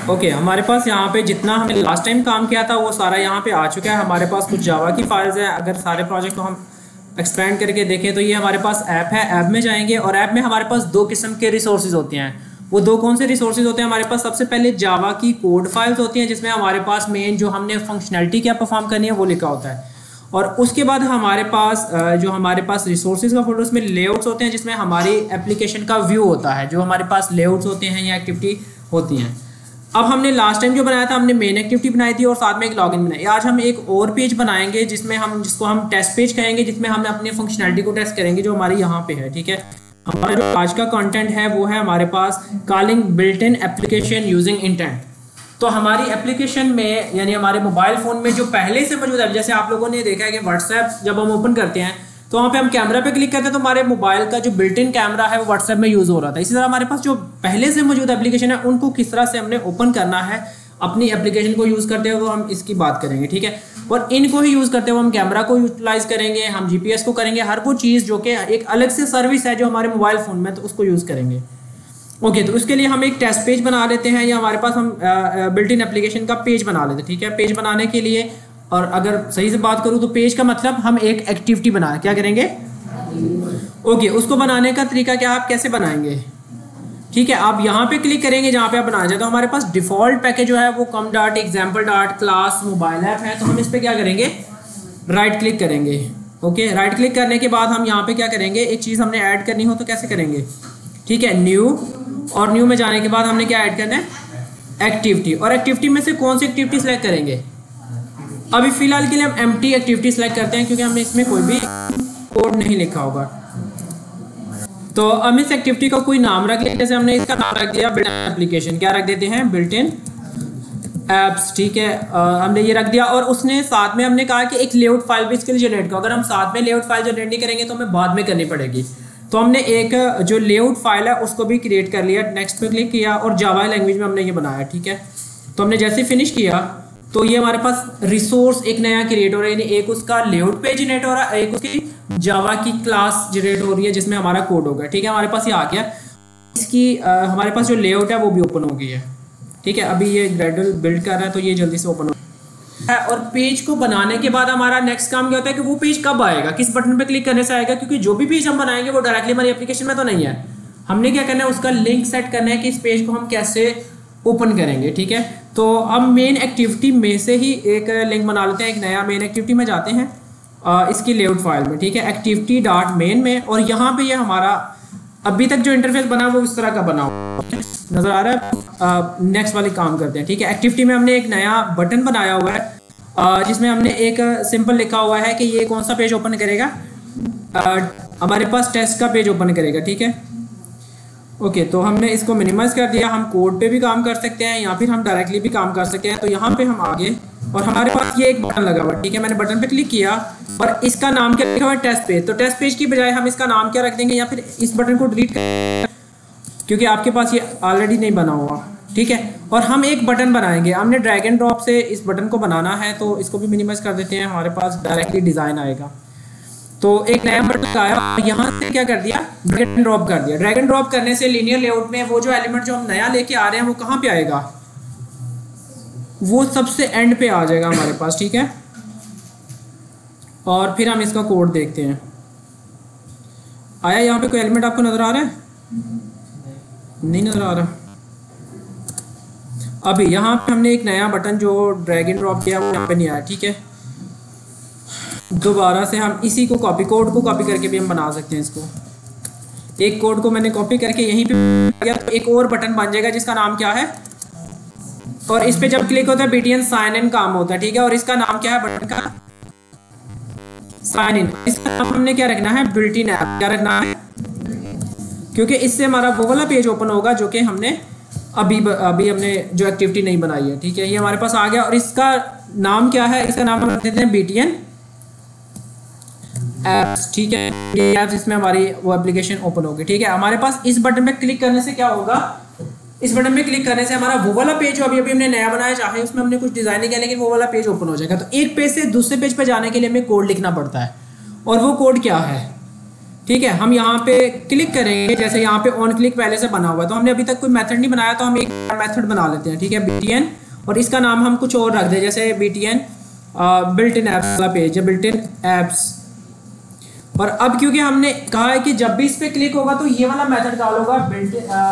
Okay, हमारे पास यहाँ पे जितना हमने लास्ट टाइम काम किया था वो सारा यहाँ पे आ चुका है। हमारे पास कुछ जावा की फाइल्स है। अगर सारे प्रोजेक्ट को हम एक्सपेंड करके देखें तो ये हमारे पास ऐप है। ऐप में जाएंगे और ऐप में हमारे पास दो किस्म के रिसोर्सेज होते हैं। वो दो कौन से रिसोर्सेज होते हैं हमारे पास? सबसे पहले जावा की कोड फाइल्स होती हैं जिसमें हमारे पास मेन जो हमने फंक्शनैलिटी क्या परफॉर्म करनी है वो लिखा होता है। और उसके बाद हमारे पास जो हमारे पास रिसोर्सेज का फोल्डर उसमें लेआउट्स होते हैं जिसमें हमारी एप्लीकेशन का व्यू होता है, जो हमारे पास लेआउट्स होते हैं या एक्टिविटी होती हैं। अब हमने लास्ट टाइम जो बनाया था हमने मेन एक्टिविटी बनाई थी और साथ में एक लॉगिन बनाई। आज हम एक और पेज बनाएंगे जिसको हम टेस्ट पेज कहेंगे, जिसमें हम अपनी फंक्शनैलिटी को टेस्ट करेंगे जो हमारी यहाँ पे है। ठीक है, हमारा जो आज का कंटेंट है वो है हमारे पास calling built in application using intent. तो हमारी एप्लीकेशन में यानी हमारे मोबाइल फ़ोन में जो पहले से मौजूद है, जैसे आप लोगों ने देखा है कि व्हाट्सएप जब हम ओपन करते हैं तो वहाँ पे हम कैमरा पे क्लिक करते हैं तो हमारे मोबाइल का जो बिल्ट इन कैमरा है वो व्हाट्सएप में यूज़ हो रहा था। इसी तरह हमारे पास जो पहले से मौजूद एप्लीकेशन है उनको किस तरह से हमने ओपन करना है अपनी एप्लीकेशन को यूज़ करते हुए, वो हम इसकी बात करेंगे। ठीक है, और इनको ही यूज़ करते हुए हम कैमरा को यूटिलाइज करेंगे, हम जीपीएस को करेंगे, हर वो चीज़ जो कि एक अलग से सर्विस है जो हमारे मोबाइल फ़ोन में, तो उसको यूज़ करेंगे। ओके, तो उसके लिए हम एक टेस्ट पेज बना लेते हैं या हमारे पास हम बिल्ट इन एप्लीकेशन का पेज बना लेते हैं। ठीक है, पेज बनाने के लिए, और अगर सही से बात करूँ तो पेज का मतलब हम एक एक्टिविटी बना क्या करेंगे। ओके, उसको बनाने का तरीका क्या, आप कैसे बनाएंगे? ठीक है, आप यहाँ पे क्लिक करेंगे जहाँ पे आप बनाना चाहते हो। हमारे पास डिफ़ॉल्ट पैकेज जो है वो com.example.class मोबाइल ऐप है, तो हम इस पर क्या करेंगे, राइट क्लिक करेंगे। ओके, राइट क्लिक करने के बाद हम यहाँ पे क्या करेंगे, एक चीज़ हमने ऐड करनी हो तो कैसे करेंगे। ठीक है, न्यू, और न्यू में जाने के बाद हमने क्या ऐड करना है, एक्टिविटी। और एक्टिविटी में से कौन सी एक्टिविटी सेलेक्ट करेंगे? अभी फिलहाल के लिए हम एम्प्टी एक्टिविटी सेलेक्ट करते हैं क्योंकि हमने इसमें कोई भी कोड नहीं लिखा होगा। तो हम इस एक्टिविटी का कोई नाम रख लेते, जैसे हमने इसका नाम रख दिया बिल्ट इन एप्लीकेशन। क्या रख देते हैं, बिल्ट इन एप्स। ठीक है, हमने ये रख दिया। और उसने साथ में हमने कहा कि एक लेआउट फाइल भी इसके लिए जनरेट करो। अगर हम साथ में लेआउट फाइल जनरेट नहीं करेंगे तो हमें बाद में करनी पड़ेगी। तो हमने एक जो लेआउट फाइल है उसको भी क्रिएट कर लिया, नेक्स्ट पे क्लिक किया और जावा लैंग्वेज में हमने ये बनाया। ठीक है, तो हमने जैसे फिनिश किया तो ये हमारे पास रिसोर्स एक नया क्रिएट हो रहा है, यानी एक उसका लेआउट पेज जनरेट हो रहा है, एक उसकी जावा की क्लास जनरेट हो रही है जिसमें हमारा कोड होगा। ठीक है, हमारे पास ये आ गया। इसकी हमारे पास जो लेआउट है वो भी ओपन हो गई है। ठीक है, अभी ये ग्रेजुअल बिल्ड कर रहा है तो ये जल्दी से ओपन हो है। और पेज को बनाने के बाद हमारा नेक्स्ट काम क्या होता है कि वो पेज कब आएगा, किस बटन पे क्लिक करने से आएगा, क्योंकि जो भी पेज हम बनाएंगे वो डायरेक्टली हमारी एप्लीकेशन में तो नहीं है। हमने क्या करना है, उसका लिंक सेट करना है कि इस पेज को हम कैसे ओपन करेंगे। ठीक है, तो हम मेन एक्टिविटी में से ही एक लिंक बना लेते हैं। एक नया मेन एक्टिविटी में जाते हैं इसकी लेआउट फाइल में। ठीक है, activity.main में, और यहाँ पे ये हमारा अभी तक जो इंटरफेस बना वो इस तरह का बना नजर आ रहा है। नेक्स्ट वाली काम करते हैं। ठीक है, एक्टिविटी में हमने एक नया बटन बनाया हुआ है जिसमें हमने एक सिंपल लिखा हुआ है कि ये कौन सा पेज ओपन करेगा, हमारे पास टेस्ट का पेज ओपन करेगा। ठीक है, ओके, तो हमने इसको मिनिमाइज कर दिया। हम कोड पे भी काम कर सकते हैं या फिर हम डायरेक्टली भी काम कर सकते हैं। तो यहाँ पे हम आगे, और हमारे पास ये एक बटन लगा हुआ है। ठीक है, मैंने बटन पे क्लिक किया और इसका नाम क्या लिखा हुआ है, टेस्ट पेज। तो टेस्ट पेज की बजाय हम इसका नाम क्या रख देंगे, या फिर इस बटन को डिलीट कर, क्योंकि आपके पास ये ऑलरेडी नहीं बना हुआ। ठीक है, और हम एक बटन बनाएंगे। हमने ड्रैग एंड ड्रॉप से इस बटन को बनाना है, तो इसको भी मिनिमाइज कर देते हैं। हमारे पास डायरेक्टली डिज़ाइन आएगा। तो एक नया बटन आया और यहाँ से क्या कर दिया, ड्रैग एंड ड्रॉप कर दिया। ड्रैग एंड ड्रॉप करने से लीनियर लेआउट में वो जो एलिमेंट जो हम नया लेके आ रहे हैं वो कहाँ पे आएगा, वो सबसे एंड पे आ जाएगा हमारे पास। ठीक है, और फिर हम इसका कोड देखते हैं। आया यहाँ पे कोई एलिमेंट आपको नजर आ रहा है? नहीं नजर आ रहा। अभी यहाँ पे हमने एक नया बटन जो ड्रैग एंड ड्रॉप किया वो यहाँ पे नहीं आया। ठीक है, दोबारा से हम इसी को कोड को कॉपी करके भी हम बना सकते हैं। इसको एक कोड को मैंने कॉपी करके यहीं पे किया तो एक और बटन बन जाएगा जिसका नाम क्या है, और इस पे जब क्लिक होता है BTN साइन इन काम होता है। ठीक है, और इसका नाम क्या है बटन का, साइन इन। इसका नाम हमने क्या रखना है, बिल्ट इन ऐप। क्या रखना है, क्योंकि इससे हमारा वो वाला पेज ओपन होगा जो कि हमने अभी हमने जो एक्टिविटी नहीं बनाई है। ठीक है, ये हमारे पास आ गया। और इसका नाम क्या है, इसका नाम हम रख देते हैं BTN एप्स। ठीक है, ये एप्स, इसमें हमारी वो एप्लीकेशन ओपन होगी। ठीक है, हमारे पास इस बटन पे क्लिक करने से क्या होगा, इस बटन पे क्लिक करने से हमारा वो वाला पेज जो अभी हमने नया बनाया, चाहे उसमें हमने कुछ डिजाइन नहीं किया, लेकिन वो वाला पेज ओपन हो जाएगा। तो एक पेज से दूसरे पेज पे जाने के लिए हमें कोड लिखना पड़ता है, और वो कोड क्या है, ठीक है, हम यहाँ पे क्लिक करेंगे, जैसे यहाँ पे ऑन क्लिक पहले से बना हुआ है, तो हमने अभी तक कोई मेथड नहीं बनाया, तो हम एक मेथड बना लेते हैं। ठीक है, BTN, और इसका नाम हम कुछ और रख दें, जैसे BTN बिल्ट इन एप्स वाला पेज है, बिल्ट इन एप्स। और अब क्योंकि हमने कहा है कि जब भी इस पर क्लिक होगा तो ये वाला मेथड कॉल होगा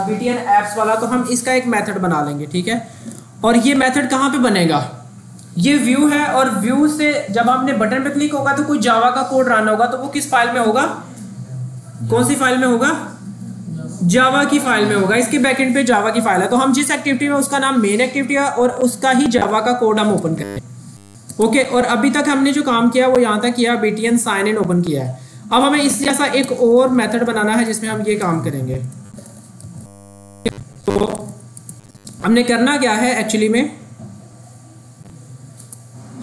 BTN एप्स वाला, तो हम इसका एक मेथड बना लेंगे। ठीक है, और ये मेथड कहाँ पे बनेगा, ये व्यू है, और व्यू से जब हमने बटन पे क्लिक होगा तो कोई जावा का कोड रन होगा, तो वो किस फाइल में होगा, कौन सी फाइल में होगा, जावा की फाइल में होगा। इसके बैकएंड पे जावा की फाइल है, तो हम जिस एक्टिविटी में उसका नाम मेन एक्टिविटी है और उसका ही जावा का कोड हम ओपन करें। ओके, और अभी तक हमने जो काम किया वो यहाँ तक किया, BTN साइन इन ओपन किया है। अब हमें इस जैसा एक और मेथड बनाना है जिसमें हम ये काम करेंगे। तो हमने करना क्या है एक्चुअली में,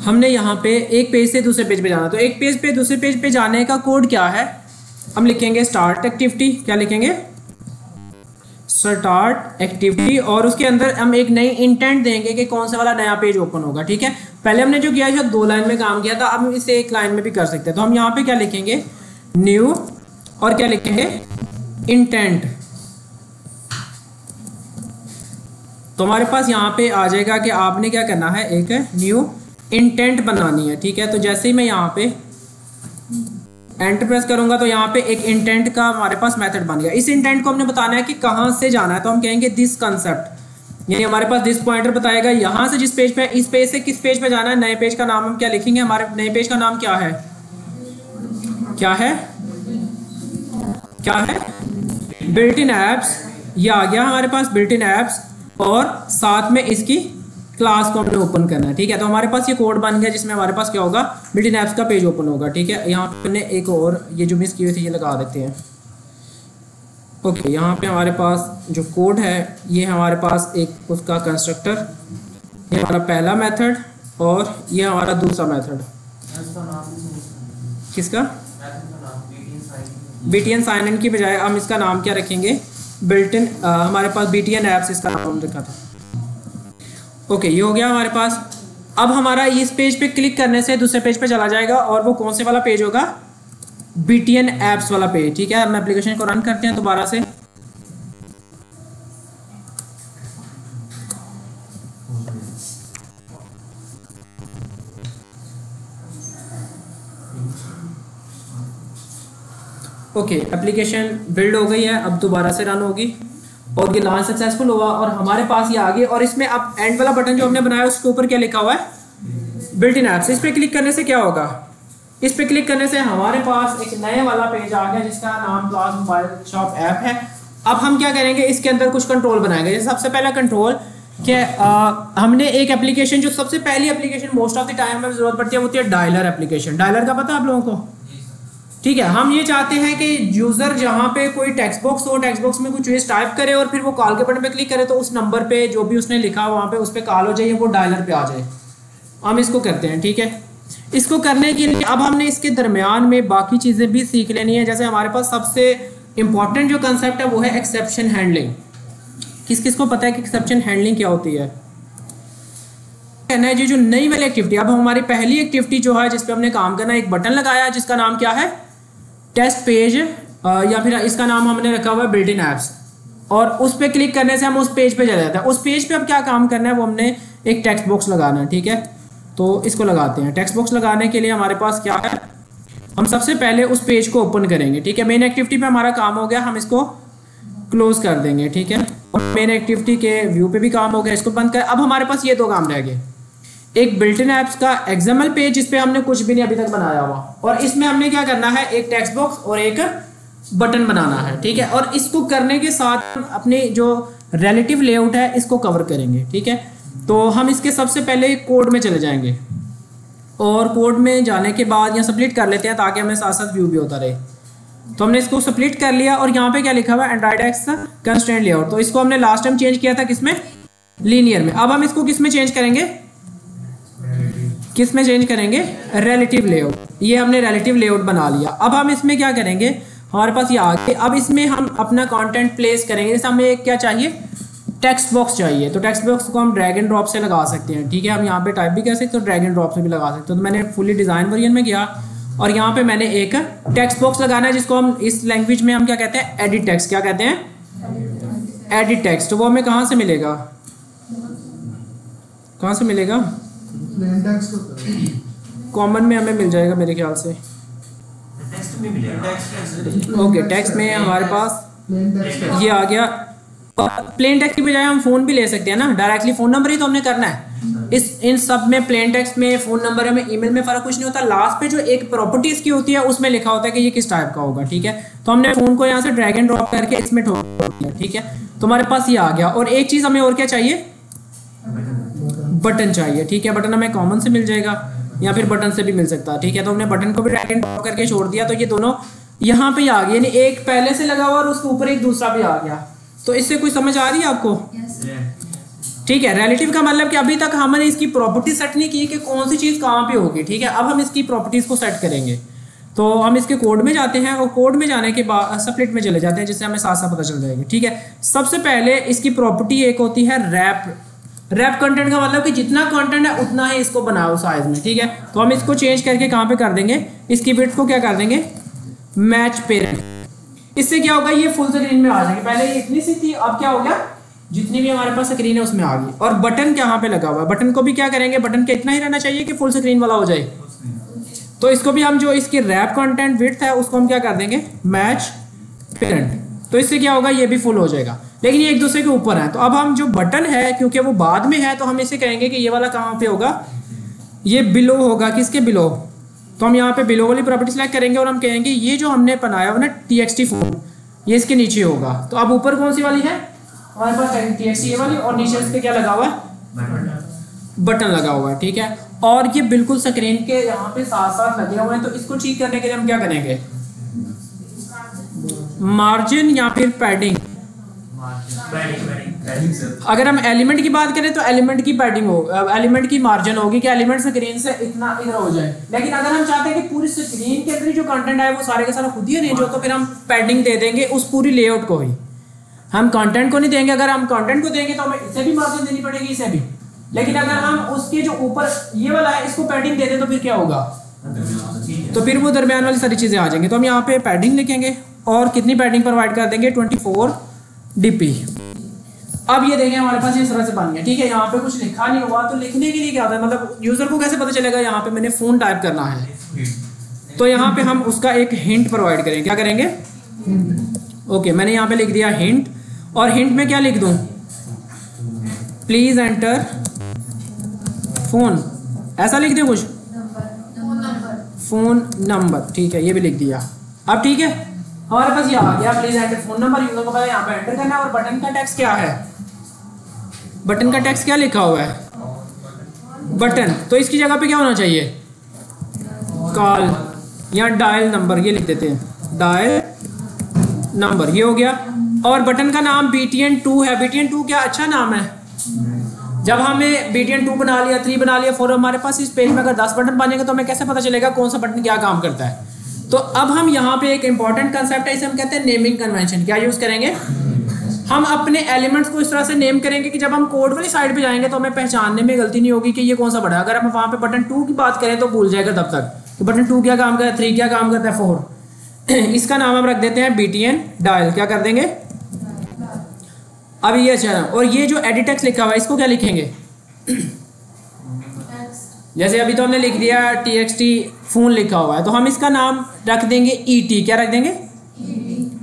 हमने यहाँ पे एक पेज से दूसरे पेज पे जाना, तो एक पेज पे दूसरे पेज पे जाने का कोड क्या है, हम लिखेंगे स्टार्ट एक्टिविटी, क्या लिखेंगे, स्टार्ट एक्टिविटी, और उसके अंदर हम एक नई इंटेंट देंगे कि कौन सा वाला नया पेज ओपन होगा। ठीक है, पहले हमने जो किया है 2 लाइन में काम किया था, अब हम इसे 1 लाइन में भी कर सकते हैं। तो हम यहाँ पे क्या लिखेंगे, न्यू, और क्या लिखेंगे, इंटेंट। तो हमारे पास यहाँ पे आ जाएगा कि आपने क्या करना है, एक न्यू इंटेंट बनानी है। ठीक है, तो जैसे ही मैं यहाँ पे एंटर प्रेस करूंगा तो यहाँ पे एक इंटेंट का हमारे पास मेथड बन गया। इस इंटेंट को हमने बताना है कि कहाँ से जाना है, तो हम कहेंगे दिस कंसेप्ट, यानी हमारे पास दिस पॉइंटर बताएगा यहाँ से जिस पेज पे, इस पेज से किस पेज पे जाना है। नए पेज का नाम हम क्या लिखेंगे, हमारे नए पेज का नाम क्या है, क्या है, क्या है, बिल्ट इन एप्स। ये आ गया हमारे पास बिल्ट इन एप्स, और साथ में इसकी क्लास को हमने ओपन करना है। ठीक है, तो हमारे पास ये कोड बन गया जिसमें हमारे पास क्या होगा, बिल्ट इन एप्स का पेज ओपन होगा। ठीक है, यहाँ पे हमने एक और ये जो मिस की हुई थी ये लगा देते हैं। ओके, यहाँ पे हमारे पास जो कोड है ये हमारे पास एक उसका कंस्ट्रक्टर, ये हमारा पहला मेथड, और ये हमारा दूसरा मेथड, किसका, BTN साइन इन की बजाय हम इसका नाम क्या रखेंगे, बिल्ट इन, हमारे पास BTN एप्स इसका नाम रखा था। ओके, ये हो गया हमारे पास। अब हमारा इस पेज पे क्लिक करने से दूसरे पेज पे चला जाएगा, और वो कौन से वाला पेज होगा, BTN एप्स वाला पेज। ठीक है, हम एप्लीकेशन को रन करते हैं दोबारा से। ओके, एप्लीकेशन बिल्ड हो गई है, अब दोबारा से रन होगी, और ये लॉन्च सक्सेसफुल हुआ, और हमारे पास ये आ गया। और इसमें अब एंड वाला बटन जो हमने बनाया उसके ऊपर क्या लिखा हुआ है, बिल्ट इन एप्स। इस पे क्लिक करने से क्या होगा, इस पे क्लिक करने से हमारे पास एक नए वाला पेज आ गया जिसका नाम क्लास मोबाइल शॉप ऐप है। अब हम क्या करेंगे, इसके अंदर कुछ कंट्रोल बनाएंगे। जैसे सबसे पहला कंट्रोल कि हमने एक एप्लीकेशन, जो सबसे पहली application most of the time हमें जरूरत पड़ती है वो होती है डायलर एप्लीकेशन। डायलर का पता है आप लोगों को, ठीक है। हम ये चाहते हैं कि यूजर जहाँ पे कोई टेक्स्ट बॉक्स हो, टेक्स्ट बॉक्स में कुछ चीज टाइप करे और फिर वो कॉल के बटन पे क्लिक करे तो उस नंबर पे जो भी उसने लिखा वहाँ पे उस पर कॉल हो जाए, वो डायलर पे आ जाए। हम इसको करते हैं, ठीक है। इसको करने के लिए अब हमने इसके दरमियान में बाकी चीज़ें भी सीख लेनी है। जैसे हमारे पास सबसे इंपॉर्टेंट जो कंसेप्ट है वो है एक्सेप्शन हैंडलिंग। किस किस को पता है कि एक्सेप्शन हैंडलिंग क्या होती है? कहना है जी, जो नई वाली एक्टिविटी, अब हमारी पहली एक्टिविटी जो है जिस पे हमने काम करना है, एक बटन लगाया जिसका नाम क्या है, टेस्ट पेज, या फिर इसका नाम हमने रखा हुआ है बिल्ट इन एप्स, और उस पर क्लिक करने से हम उस पेज पे चले जाते हैं। उस पेज पे अब क्या काम करना है, वो हमने एक टेक्स्ट बॉक्स लगाना है, ठीक है। तो इसको लगाते हैं। टेक्स्ट बॉक्स लगाने के लिए हमारे पास क्या है, हम सबसे पहले उस पेज को ओपन करेंगे, ठीक है। मेन एक्टिविटी पे हमारा काम हो गया, हम इसको क्लोज कर देंगे, ठीक है। और मेन एक्टिविटी के व्यू पे भी काम हो गया, इसको बंद कर। अब हमारे पास ये दो काम रह गए, एक बिल्ट इन एप्स का एक्सएमएल पेज जिस पे हमने कुछ भी नहीं अभी तक बनाया हुआ, और इसमें हमने क्या करना है, एक टेक्स्ट बॉक्स और एक बटन बनाना है, ठीक है। और इसको करने के साथ अपने जो रिलेटिव लेआउट है इसको कवर करेंगे, ठीक है। तो हम इसके सबसे पहले कोड में चले जाएंगे, और कोड में जाने के बाद यहाँ स्प्लिट कर लेते हैं ताकि हमें साथ साथ व्यू भी होता रहे। तो हमने इसको स्प्लिट कर लिया, और यहाँ पे क्या लिखा हुआ है, एंड्रॉइड एक्स कंस्ट्रेंट लेआउट। तो इसको हमने लास्ट टाइम चेंज किया था किसमें, लीनियर में। अब हम इसको किस में चेंज करेंगे, किस में चेंज करेंगे, रिलेटिव लेआउट। ये हमने रिलेटिव लेआउट बना लिया। अब हम इसमें क्या करेंगे, हमारे पास ये आ गए। अब इसमें हम अपना कंटेंट प्लेस करेंगे। जैसे हमें क्या चाहिए, टेक्स्ट बॉक्स चाहिए, तो टेक्स्ट बॉक्स को हम ड्रैग एंड ड्रॉप से लगा सकते हैं, ठीक है। हम यहाँ पे टाइप भी कर सकते हैं, तो ड्रैग एंड ड्रॉप से भी लगा सकते हैं। तो मैंने फुली डिज़ाइन वर्जन में किया, और यहाँ पे मैंने एक टेक्स्ट बॉक्स लगाना है जिसको हम इस लैंग्वेज में हम क्या कहते हैं, एडिट टेक्स्ट। क्या कहते हैं, एडिट टेक्स्ट। तो वो हमें कहाँ से मिलेगा, कहाँ से मिलेगा, प्लेन टेक्स्ट होता है, कॉमन में हमें मिल जाएगा मेरे ख्याल से। टेक्स्ट में मिलेगा। ओके, टेक्स्ट में हमारे पास प्लेन टेक्स्ट ये आ गया। प्लेन टेक्स्ट की बजाय हम फ़ोन भी ले सकते हैं ना, डायरेक्टली फ़ोन नंबर ही तो हमने करना है। इन सब में प्लेन टेक्स्ट में, फ़ोन नंबर में, ईमेल में फ़र्क कुछ नहीं होता। लास्ट पे जो एक प्रॉपर्टीज़ की होती है उसमें लिखा होता है कि ये किस टाइप का होगा। ठीक है, तो हमने फ़ोन को यहाँ से ड्रैग एंड ड्रॉप करके इसमें ठोक दिया। ठीक है, तो हमारे पास ये आ गया। और एक चीज़ हमें और क्या चाहिए, बटन चाहिए। ठीक है, बटन हमें कॉमन से मिल जाएगा या फिर बटन से भी मिल सकता है। ठीक है, तो हमने बटन को भी ड्रैग एंड ड्रॉप करके छोड़ दिया। तो ये दोनों यहाँ पे आ गए, यानी एक पहले से लगा हुआ और उसके ऊपर एक दूसरा भी आ गया। तो इससे कोई समझ आ रही है आपको? ठीक है, रिलेटिव का मतलब कि अभी तक हमने इसकी प्रॉपर्टी सेट नहीं की कि कौन सी चीज़ कहाँ पे होगी। ठीक है, अब हम इसकी प्रॉपर्टीज़ को सेट करेंगे। तो हम इसके कोड में जाते हैं और कोड में जाने के बाद सबलेट में चले जाते हैं, जिससे हमें साथ साथ पता चल जाएगा। ठीक है, सबसे पहले इसकी प्रॉपर्टी एक होती है रैप। रैप कंटेंट का मतलब कि जितना कंटेंट है उतना ही इसको बनाओ साइज में। ठीक है, तो हम इसको चेंज करके कहाँ पे कर देंगे, इसकी विड्थ को क्या कर देंगे, मैच पेरेंट। इससे क्या होगा, ये फुल स्क्रीन में आ जाएगी। पहले ये इतनी सी थी, अब क्या हो गया, जितनी भी हमारे पास स्क्रीन है उसमें आ गई। और बटन कहाँ पे लगा हुआ है, बटन को भी क्या करेंगे, बटन का इतना ही रहना चाहिए कि फुल स्क्रीन वाला हो जाए। तो इसको भी हम जो इसकी रैप कंटेंट विड्थ है उसको हम क्या कर देंगे, मैच पेरेंट। तो इससे क्या होगा, ये भी फुल हो जाएगा। लेकिन ये एक दूसरे के ऊपर है। तो अब हम जो बटन है, क्योंकि वो बाद में है, तो हम इसे कहेंगे कि ये वाला कहाँ पे होगा, ये बिलो होगा। किसके बिलो, तो हम यहाँ पे बिलो वाली प्रॉपर्टी सेलेक्ट करेंगे और हम कहेंगे ये जो हमने बनाया हुआ ना txt फोन, ये इसके नीचे होगा। तो अब ऊपर कौन सी वाली है हमारे पास, txt ये वाली, और नीचे इसके क्या लगा हुआ है, बटन लगा हुआ है। ठीक है, और ये बिल्कुल स्क्रीन के यहाँ पे साथ साथ लगे हुए हैं। तो इसको ठीक करने के लिए हम क्या करेंगे, मार्जिन या फिर पैडिंग। अगर हम एलिमेंट की बात करें तो एलिमेंट की पैडिंग हो, एलिमेंट की मार्जिन होगी कि एलिमेंट स्क्रीन से इतना इधर हो जाए। लेकिन अगर हम चाहते हैं कि पूरी स्क्रीन के अंदर जो कंटेंट है वो सारे के सारे खुद ही अरेंज हो, तो फिर हम पैडिंग दे देंगे उस पूरी लेआउट को ही, हम कंटेंट को नहीं देंगे। अगर हम कंटेंट को देंगे तो हमें इसे भी मार्जिन देनी पड़ेगी, इसे भी। लेकिन अगर हम उसके जो ऊपर ये वाला है इसको पैडिंग दे दें तो फिर क्या होगा, तो फिर वो दरमियान वाली सारी चीज़ें आ जाएंगी। तो हम यहाँ पे पैडिंग लिखेंगे और कितनी पैडिंग प्रोवाइड कर देंगे, 24 dp। अब ये देखें हमारे पास इस तरह से बन गया। ठीक है, यहाँ पे कुछ लिखा नहीं हुआ, तो लिखने के लिए क्या होता है, मतलब यूजर को कैसे पता चलेगा यहाँ पे मैंने फोन टाइप करना है। तो यहाँ पे हम उसका एक हिंट प्रोवाइड करेंगे। क्या करेंगे, ओके, मैंने यहाँ पे लिख दिया हिंट। और हिंट में क्या लिख दूँ, प्लीज एंटर फोन, ऐसा लिख दे कुछ, फोन नंबर। ठीक है, ये भी लिख दिया। अब ठीक है, हमारे पास ये आ गया please enter phone number, user को पता है यहाँ पे एंटर करना है। और बटन का टेक्स्ट क्या है, बटन का टेक्स्ट क्या लिखा हुआ है, बटन। तो इसकी जगह पे क्या होना चाहिए, कॉल या डायल नंबर, ये लिख देते हैं डायल नंबर, ये हो गया। और बटन का नाम btn2 है। btn2 क्या अच्छा नाम है। जब हमें btn2 बना लिया, 3 बना लिया, 4, हमारे पास इस पेज में अगर 10 बटन बनेंगे तो हमें कैसे पता चलेगा कौन सा बटन क्या काम करता है। तो अब हम यहाँ पे एक इंपॉर्टेंट कंसेप्ट है, इसे हम कहते हैं नेमिंग कन्वेंशन। क्या यूज़ करेंगे, हम अपने एलिमेंट्स को इस तरह से नेम करेंगे कि जब हम कोड वाली साइड पे जाएंगे तो हमें पहचानने में गलती नहीं होगी कि ये कौन सा बटन है। अगर हम वहाँ पे बटन 2 की बात करें तो भूल जाएगा तब तक कि बटन 2 क्या काम करता है, 3 क्या काम करता है, 4। इसका नाम हम रख देते हैं btn डायल। क्या कर देंगे, अब ये अच्छा। और ये जो एडिट टेक्स्ट लिखा हुआ है इसको क्या लिखेंगे, जैसे अभी तो हमने लिख दिया txt फोन लिखा हुआ है, तो हम इसका नाम रख देंगे et। क्या रख देंगे,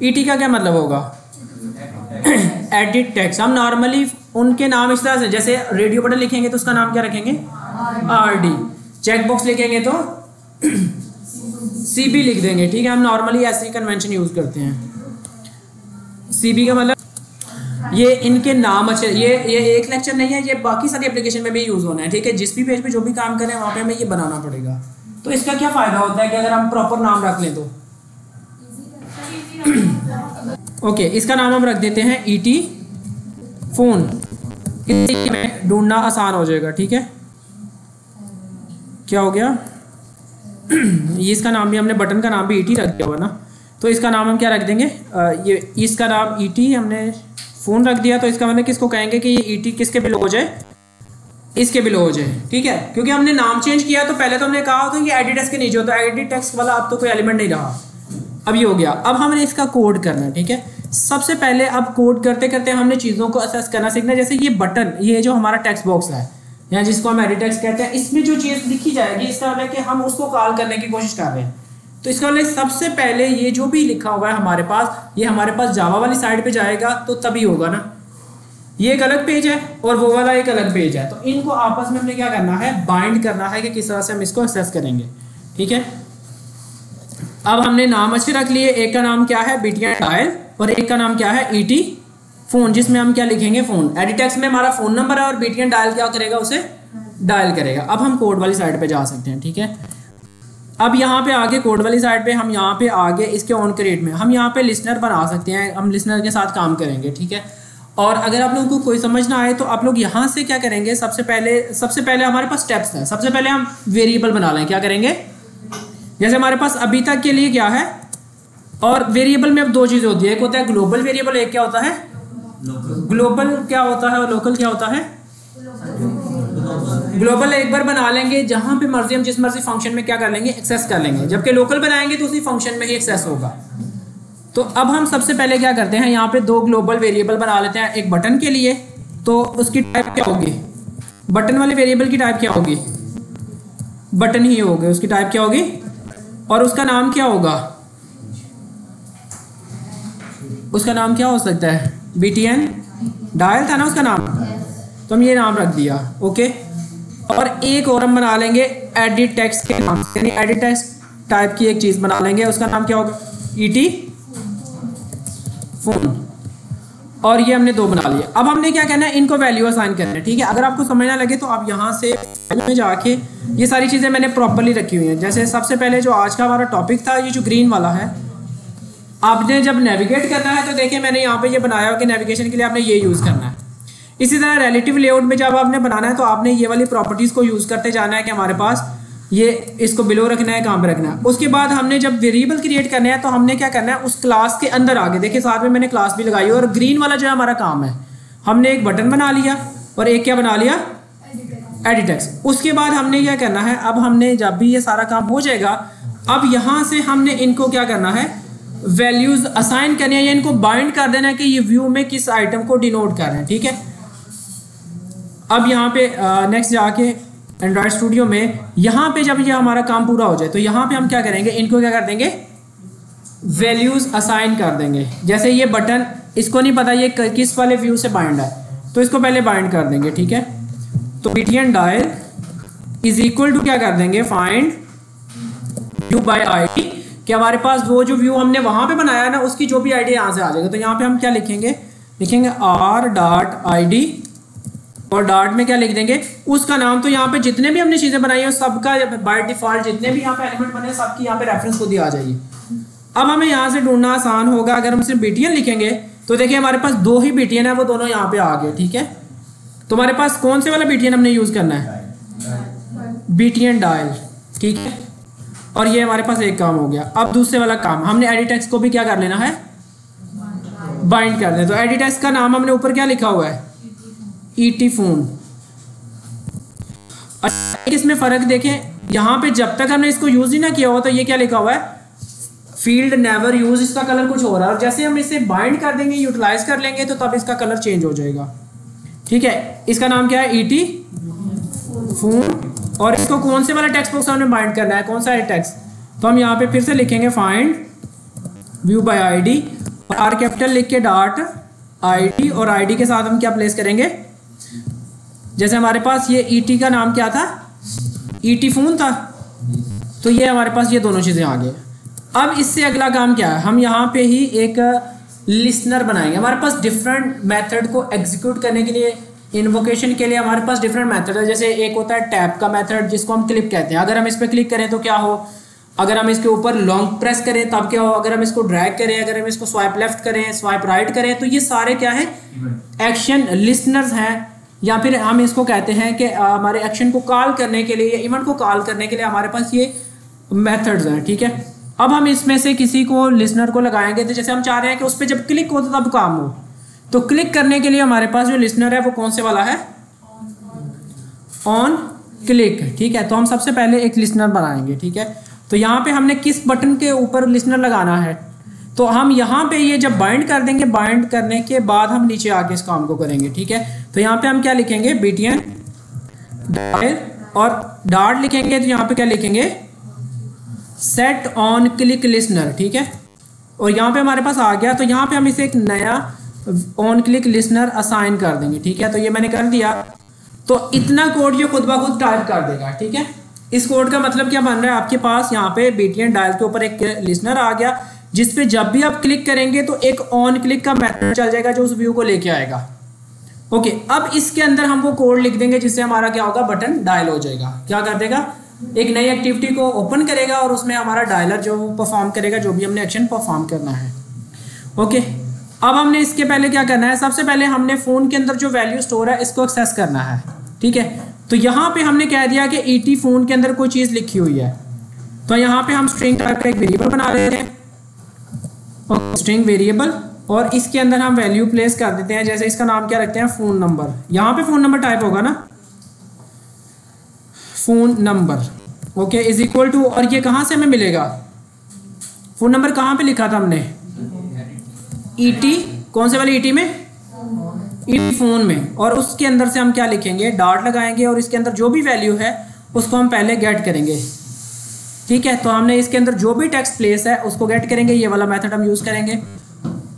et का क्या मतलब होगा, एडिट टेक्स्ट। हम नॉर्मली उनके नाम इस तरह से, जैसे रेडियो बटन लिखेंगे तो उसका नाम क्या रखेंगे, rd। चेक बॉक्स लिखेंगे तो cb लिख देंगे। ठीक है, हम नॉर्मली ऐसे कन्वेंशन यूज करते हैं। cb का मतलब ये इनके नाम अच्छे, ये एक लेक्चर नहीं है, ये बाकी सारी एप्लीकेशन में भी यूज़ होना है। ठीक है, जिस भी पेज पे जो भी काम करें वहाँ पे हमें ये बनाना पड़ेगा। तो इसका क्या फ़ायदा होता है कि अगर हम प्रॉपर नाम रख लें तो ओके, इसका नाम हम रख देते हैं et फ़ोन, इसमें ढूंढना आसान हो जाएगा। ठीक है, क्या हो गया ये इसका नाम भी हमने, बटन का नाम भी et रख दिया हुआ ना, तो इसका नाम हम क्या रख देंगे, ये इसका नाम et हमने फ़ोन रख दिया। तो इसका मतलब किसको कहेंगे कि ये et किसके बिलो हो जाए, इसके बिलो हो जाए, ठीक है, क्योंकि हमने नाम चेंज किया। तो पहले तो हमने कहा तो ये एडिट टेक्स्ट के नीचे होता है, एडिट टेक्स्ट वाला अब तो कोई एलिमेंट नहीं रहा, अब ये हो गया। अब हमने इसका कोड करना है, ठीक है। सबसे पहले अब कोड करते करते हमने चीज़ों को असेस करना सीखना है। जैसे ये बटन, ये जो हमारा टेक्स्ट बॉक्स है या जिसको हम एडिट टेक्स्ट कहते हैं, इसमें जो चीज़ लिखी जाएगी इसका मतलब है कि हम उसको कॉल करने की कोशिश कर रहे हैं। तो इसका मतलब सबसे पहले ये जो भी लिखा हुआ है हमारे पास, ये हमारे पास जावा वाली साइड पे जाएगा तो तभी होगा ना। ये एक अलग पेज है और वो वाला एक अलग पेज है, तो इनको आपस में हमने क्या करना है, बाइंड करना है कि किस तरह से हम इसको एक्सेस करेंगे, ठीक है। अब हमने नाम अच्छे रख लिए, एक का नाम क्या है BTN डायल और एक का नाम क्या है ET फोन, जिसमें हम क्या लिखेंगे फ़ोन। एडिट टेक्स्ट में हमारा फ़ोन नंबर है और BTN डायल क्या करेगा, उसे डायल करेगा। अब हम कोड वाली साइड पे जा सकते हैं, ठीक है। अब यहाँ पे आगे कोड वाली साइड पे हम यहाँ पे आगे इसके ऑन क्रिएट में हम यहाँ पे लिसनर बना सकते हैं, हम लिसनर के साथ काम करेंगे, ठीक है। और अगर आप लोगों को कोई समझ ना आए तो आप लोग यहाँ से क्या करेंगे, सबसे पहले हमारे पास स्टेप्स हैं। सबसे पहले हम वेरिएबल बना लें, क्या करेंगे, जैसे हमारे पास अभी तक के लिए क्या है, और वेरिएबल में अब दो चीज़ें होती है, एक होता है ग्लोबल वेरिएबल, एक क्या होता है ग्लोबल क्या होता है और लोकल क्या होता है। ग्लोबल एक बार बना लेंगे, जहाँ पे मर्जी हम जिस मर्जी फंक्शन में क्या कर लेंगे, एक्सेस कर लेंगे, जबकि लोकल बनाएंगे तो उसी फंक्शन में ही एक्सेस होगा। तो अब हम सबसे पहले क्या करते हैं, यहाँ पे दो ग्लोबल वेरिएबल बना लेते हैं। एक बटन के लिए, तो उसकी टाइप क्या होगी, बटन वाले वेरिएबल की टाइप क्या होगी, बटन ही होगी, उसकी टाइप क्या होगी, और उसका नाम क्या होगा, उसका नाम क्या हो सकता है, BTN डायल था ना उसका नाम, तो हम ये नाम रख दिया, ओके। और एक और हम बना लेंगे एडिट टेक्स्ट के नाम से, यानी एडिट टेक्स्ट टाइप की एक चीज़ बना लेंगे, उसका नाम क्या होगा, ET फोन। और ये हमने दो बना लिए। अब हमने क्या करना है, इनको वैल्यू असाइन करना है, ठीक है। अगर आपको समझ ना लगे तो आप यहाँ से में जाके ये सारी चीज़ें मैंने प्रॉपरली रखी हुई हैं। जैसे सबसे पहले जो आज का हमारा टॉपिक था, ये जो ग्रीन वाला है, आपने जब नेविगेट करना है तो देखिए मैंने यहाँ पे ये बनाया कि नेविगेशन के लिए आपने ये यूज़ करना है। इसी तरह रिलेटिव लेआउट में जब आपने बनाना है तो आपने ये वाली प्रॉपर्टीज़ को यूज़ करते जाना है कि हमारे पास ये इसको बिलो रखना है, कहाँ पे रखना है। उसके बाद हमने जब वेरिएबल क्रिएट करना है तो हमने क्या करना है, उस क्लास के अंदर आगे देखिए साथ में मैंने क्लास भी लगाई। और ग्रीन वाला जो है हमारा काम है, हमने एक बटन बना लिया और एक क्या बना लिया, एडिट टेक्स्ट। उसके बाद हमने क्या करना है, अब हमने जब भी ये सारा काम हो जाएगा, अब यहाँ से हमने इनको क्या करना है, वैल्यूज असाइन करनी है या इनको बाइंड कर देना है कि ये व्यू में किस आइटम को डिनोट कर रहे हैं, ठीक है। अब यहाँ पे नेक्स्ट जाके एंड्रॉयड स्टूडियो में यहाँ पे जब ये हमारा काम पूरा हो जाए तो यहाँ पे हम क्या करेंगे, इनको क्या कर देंगे, वैल्यूज असाइन कर देंगे। जैसे ये बटन, इसको नहीं पता ये किस वाले व्यू से बाइंड है, तो इसको पहले बाइंड कर देंगे, ठीक है। तो BTN dial is equal to क्या कर देंगे, फाइंड व्यू बाय ID, कि हमारे पास वो जो व्यू हमने वहाँ पे बनाया है ना, उसकी जो भी ID यहाँ से आ जाएगा। तो यहाँ पे हम क्या लिखेंगे, R.ID और डॉट में क्या लिख देंगे, उसका नाम। तो यहाँ पे जितने भी हमने चीज़ें बनाई हैं सबका बाय डिफॉल्ट जितने भी यहाँ पे एलिमेंट बने सबकी यहाँ पे रेफरेंस खुद ही आ जाएगी। अब हमें यहाँ से ढूंढना आसान होगा, अगर हम सिर्फ BTN लिखेंगे तो देखिए हमारे पास दो ही BTN है, वो दोनों यहाँ पे आ गए, ठीक है। तो हमारे पास कौन से वाला BTN हमने यूज़ करना है, BTN डायल, ठीक है। और ये हमारे पास एक काम हो गया। अब दूसरे वाला काम हमने एडिट टेक्स्ट को भी क्या कर लेना है, बाइंड कर दें। तो एडिट टेक्स्ट का नाम हमने ऊपर क्या लिखा हुआ है, ET फोन। इसमें फ़र्क देखें, यहाँ पे जब तक हमने इसको यूज़ ही ना किया हुआ तो ये क्या लिखा हुआ है, फील्ड नेवर यूज, इसका कलर कुछ हो रहा है। और जैसे हम इसे बाइंड कर देंगे, यूटिलाइज कर लेंगे, तो तब इसका कलर चेंज हो जाएगा, ठीक है। इसका नाम क्या है, ET फोन। और इसको कौन से वाला टेक्स्ट बॉक्स हमने बाइंड करना है, कौन सा है टेक्स्ट, तो हम यहाँ पे फिर से लिखेंगे फाइंड व्यू बाय ID और R कैपिटल लिख के डॉट ID, और ID के साथ हम क्या प्लेस करेंगे, जैसे हमारे पास ये ET का नाम क्या था, ET फोन था, तो ये हमारे पास ये दोनों चीज़ें आ गई। अब इससे अगला काम क्या है, हम यहाँ पे ही एक लिसनर बनाएंगे। हमारे पास डिफरेंट मेथड को एग्जीक्यूट करने के लिए, इन्वोकेशन के लिए हमारे पास डिफरेंट मेथड है। जैसे एक होता है टैप का मेथड, जिसको हम क्लिक कहते हैं। अगर हम इस पर क्लिक करें तो क्या हो, अगर हम इसके ऊपर लॉन्ग प्रेस करें तब क्या हो, अगर हम इसको ड्रैग करें, अगर हम इसको स्वाइप लेफ्ट करें, स्वाइप राइट करें, तो ये सारे क्या है, एक्शन लिसनर्स हैं। या फिर हम इसको कहते हैं कि हमारे एक्शन को कॉल करने के लिए, इवेंट को कॉल करने के लिए हमारे पास ये मेथड्स हैं, ठीक है। अब हम इसमें से किसी को लिसनर को लगाएंगे, तो जैसे हम चाह रहे हैं कि उस पर जब क्लिक हो तो तब काम हो, तो क्लिक करने के लिए हमारे पास जो लिसनर है वो कौन से वाला है, ऑन क्लिक, ठीक है। तो हम सबसे पहले एक लिसनर बनाएंगे, ठीक है। तो यहाँ पे हमने किस बटन के ऊपर लिसनर लगाना है, तो हम यहाँ पे ये जब बाइंड कर देंगे, बाइंड करने के बाद हम नीचे आके इस काम को करेंगे, ठीक है। तो यहाँ पे हम क्या लिखेंगे, BTN डायल और डार्ट लिखेंगे। तो यहाँ पे क्या लिखेंगे, सेट ऑन क्लिक लिसनर, ठीक है। और यहाँ पे हमारे पास आ गया। तो यहाँ पे हम इसे एक नया ऑन क्लिक लिसनर असाइन कर देंगे, ठीक है। तो ये मैंने कर दिया। तो इतना कोड ये खुद ब खुद टाइप कर देगा, ठीक है। इस कोड का मतलब क्या बन रहा है, आपके पास यहाँ पे BTN डायल के ऊपर एक लिसनर आ गया, जिस पे जब भी आप क्लिक करेंगे तो एक ऑन क्लिक का मेथड चल जाएगा जो उस व्यू को लेके आएगा। ओके, अब इसके अंदर हम वो कोड लिख देंगे जिससे हमारा क्या होगा, बटन डायल हो जाएगा। क्या कर देगा, एक नई एक्टिविटी को ओपन करेगा और उसमें हमारा डायलर जो परफॉर्म करेगा, जो भी हमने एक्शन परफॉर्म करना है। ओके, अब हमने इसके पहले क्या करना है, सबसे पहले हमने फ़ोन के अंदर जो वैल्यू स्टोर है इसको एक्सेस करना है, ठीक है। तो यहाँ पे हमने कह दिया कि ET फ़ोन के अंदर कोई चीज़ लिखी हुई है। तो यहाँ पे हम स्ट्रिंग टाइप का एक वेरिएबल बना लेते हैं, स्ट्रिंग वेरिएबल, और इसके अंदर हम वैल्यू प्लेस कर देते हैं। जैसे इसका नाम क्या रखते हैं, फ़ोन नंबर। यहाँ पे फ़ोन नंबर टाइप होगा ना, phone number, okay, is equal to, और ये कहाँ से हमें मिलेगा, फ़ोन नंबर कहाँ पे लिखा था हमने, ET, कौन से वाले ET में, ET फ़ोन में। और उसके अंदर से हम क्या लिखेंगे, डार्ट लगाएंगे और इसके अंदर जो भी वैल्यू है उसको हम पहले गेट करेंगे, ठीक है। तो हमने इसके अंदर जो भी टेक्स्ट प्लेस है उसको गेट करेंगे, ये वाला मेथड हम यूज़ करेंगे,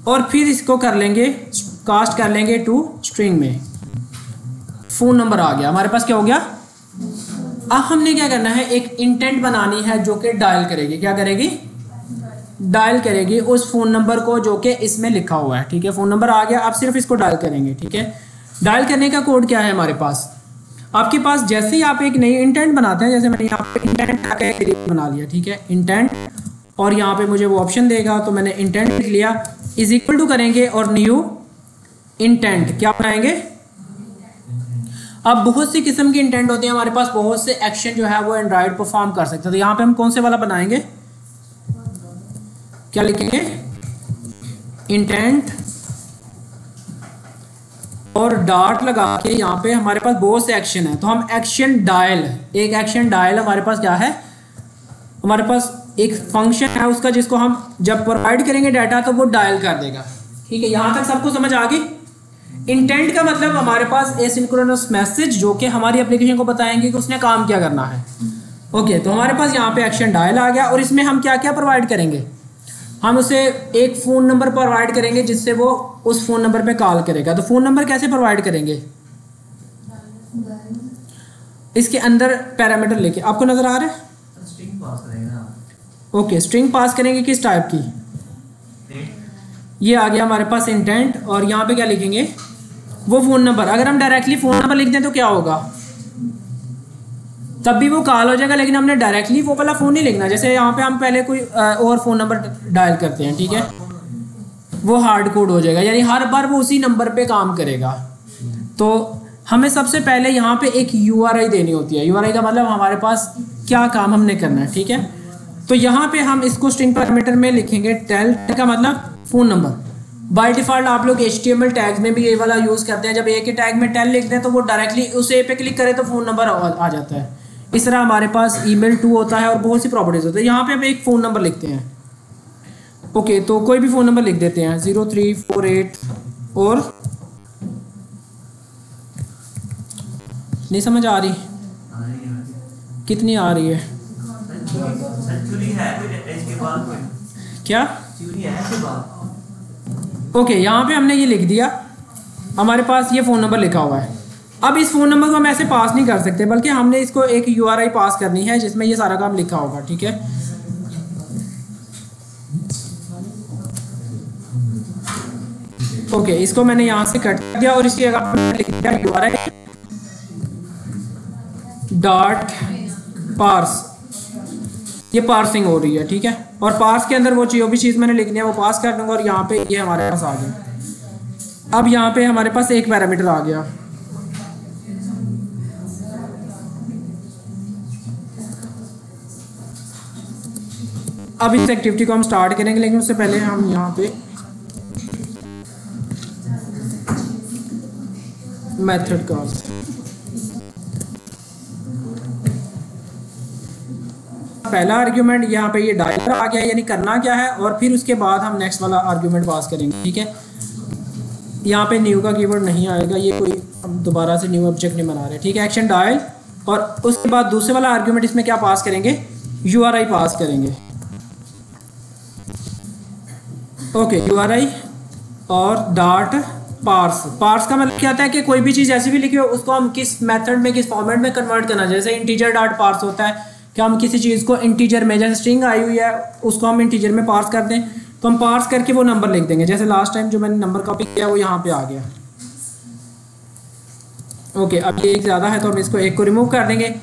और फिर इसको कर लेंगे, कास्ट कर लेंगे टू स्ट्रिंग में। फ़ोन नंबर आ गया हमारे पास, क्या हो गया। अब हमने क्या करना है, एक इंटेंट बनानी है जो कि डायल करेगी, क्या करेगी, डायल करेगी उस फ़ोन नंबर को जो कि इसमें लिखा हुआ है, ठीक है। फ़ोन नंबर आ गया, आप सिर्फ इसको डायल करेंगे, ठीक है। डायल करने का कोड क्या है हमारे पास, आपके पास जैसे ही आप एक नई इंटेंट बनाते हैं, जैसे मैंने यहाँ पे इंटेंट का एक बना लिया, ठीक है, इंटेंट, और यहाँ पे मुझे वो ऑप्शन देगा, तो मैंने इंटेंट लिख लिया, इज इक्वल टू करेंगे और न्यू इंटेंट, क्या बनाएंगे। अब बहुत सी किस्म की इंटेंट होती है हमारे पास, बहुत से एक्शन जो है वो एंड्रॉइड परफॉर्म कर सकते हैं। तो यहाँ पे हम कौन से वाला बनाएंगे, क्या लिखेंगे, इंटेंट और डार्ट लगा के यहाँ पे हमारे पास बहुत से एक्शन है। तो हम एक्शन डायल, एक एक्शन डायल हमारे पास क्या है, हमारे पास एक फंक्शन है उसका, जिसको हम जब प्रोवाइड करेंगे डाटा तो वो डायल कर देगा, ठीक है। यहाँ तक सबको समझ आ गई। इंटेंट का मतलब हमारे पास एसिंक्रोनस मैसेज, जो कि हमारी एप्लीकेशन को बताएंगे कि उसने काम क्या करना है। ओके, तो हमारे पास यहाँ पे एक्शन डायल आ गया, और इसमें हम क्या क्या प्रोवाइड करेंगे, हम उसे एक फ़ोन नंबर प्रोवाइड करेंगे जिससे वो उस फ़ोन नंबर पे कॉल करेगा। तो फ़ोन नंबर कैसे प्रोवाइड करेंगे, इसके अंदर पैरामीटर लेके, आपको नज़र आ रहा है, स्ट्रिंग पास करेगा। ओके, स्ट्रिंग पास करेंगे किस टाइप की, ये आ गया हमारे पास इंटेंट, और यहाँ पे क्या लिखेंगे, वो फ़ोन नंबर। अगर हम डायरेक्टली फ़ोन नंबर लिख दें तो क्या होगा, तब भी वो कॉल हो जाएगा, लेकिन हमने डायरेक्टली वो वाला फ़ोन नहीं लिखना। जैसे यहाँ पे हम पहले कोई और फ़ोन नंबर डायल करते हैं, ठीक है, वो हार्ड कोड हो जाएगा, यानी हर बार वो उसी नंबर पे काम करेगा। तो हमें सबसे पहले यहाँ पे एक URI देनी होती है। URI का मतलब हमारे पास क्या काम हमने करना है, ठीक है। तो यहाँ पे हम इसको स्ट्रिंग पैरामीटर में लिखेंगे टेल का मतलब फ़ोन नंबर। बाय डिफ़ॉल्ट आप लोग HTML टैग्स में भी ये वाला यूज़ करते हैं, जब एक ही टैग में टेल लिख दें तो वो डायरेक्टली उस ए पे क्लिक करे तो फ़ोन नंबर आ जाता है। इस तरह हमारे पास email to होता है और बहुत सी प्रॉपर्टीज़ होती है। यहाँ पे हम एक फ़ोन नंबर लिखते हैं, ओके, तो कोई भी फ़ोन नंबर लिख देते हैं 0348, और नहीं समझ आ रही, कितनी आ रही है, सेंचुरी है कोई इसके बाद, कोई क्या सेंचुरी है इसके बाद। ओके, यहाँ पे हमने ये लिख दिया, हमारे पास ये फ़ोन नंबर लिखा हुआ है। अब इस फ़ोन नंबर को हम ऐसे पास नहीं कर सकते, बल्कि हमने इसको एक URI पास करनी है जिसमें ये सारा काम लिखा होगा, ठीक है। ओके, इसको मैंने यहाँ से कट कर दिया और इसकी जगह मैंने लिख दिया URI डॉट पार्स, ये पार्सिंग हो रही है, ठीक है। और पार्स के अंदर वो जो भी चीज़ मैंने लिखनी है वो पास कर दूंगा, और यहाँ पे ये हमारे पास आ गया। अब यहाँ पे हमारे पास एक पैरामीटर आ गया, अब इस एक्टिविटी को हम स्टार्ट करेंगे, लेकिन उससे पहले हम यहाँ पे मेथड का पहला आर्ग्यूमेंट, यहाँ पे ये डायलर आ गया, यानी करना क्या है, और फिर उसके बाद हम नेक्स्ट वाला आर्ग्यूमेंट पास करेंगे। ठीक है, यहाँ पे न्यू का कीवर्ड नहीं आएगा, ये कोई हम दोबारा से न्यू ऑब्जेक्ट नहीं बना रहे। ठीक है, एक्शन डायल, और उसके बाद दूसरे वाला आर्ग्यूमेंट इसमें क्या पास करेंगे, URI पास करेंगे। ओके, URI और डॉट पार्स। पार्स का मतलब क्या होता है कि कोई भी चीज़ ऐसी भी लिखी हो उसको हम किस मेथड में, किस फॉर्मेट में कन्वर्ट करना। जैसे इंटीजर डॉट पार्स होता है कि हम किसी चीज़ को इंटीजर में, जैसे स्ट्रिंग आई हुई है उसको हम इंटीजर में पार्स कर दें, तो हम पार्स करके वो नंबर लिख देंगे। जैसे लास्ट टाइम जो मैंने नंबर कॉपी किया वो यहाँ पे आ गया। ओके, अब ये एक ज़्यादा है तो हम इसको एक को रिमूव कर देंगे।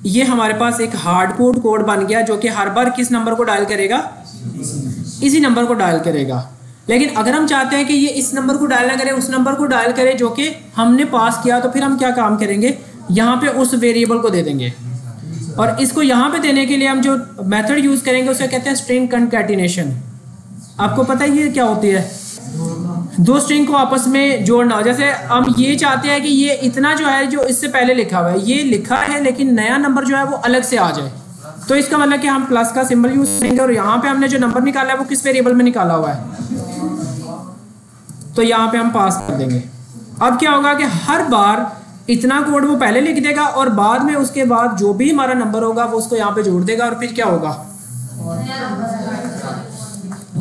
ये हमारे पास एक हार्ड कोड बन गया जो कि हर बार किस नंबर को डायल करेगा, इसी नंबर को डायल करेगा। लेकिन अगर हम चाहते हैं कि ये इस नंबर को डायल ना करे, उस नंबर को डायल करे जो कि हमने पास किया, तो फिर हम क्या काम करेंगे, यहाँ पे उस वेरिएबल को दे देंगे। और इसको यहाँ पे देने के लिए हम जो मेथड यूज़ करेंगे उसे कहते हैं स्ट्रिंग कंकैटिनेशन। आपको पता है ये क्या होती है, दो स्ट्रिंग को आपस में जोड़ना। जैसे हम ये चाहते हैं कि ये इतना जो है जो इससे पहले लिखा हुआ है ये लिखा है, लेकिन नया नंबर जो है वो अलग से आ जाए, तो इसका मतलब कि हम प्लस का सिंबल यूज करेंगे, और यहाँ पे हमने जो नंबर निकाला है वो किस वेरिएबल में निकाला हुआ है, तो यहाँ पे हम पास कर देंगे। अब क्या होगा कि हर बार इतना कोड वो पहले लिख देगा, और बाद में उसके बाद जो भी हमारा नंबर होगा वो उसको यहाँ पे जोड़ देगा, और फिर क्या होगा।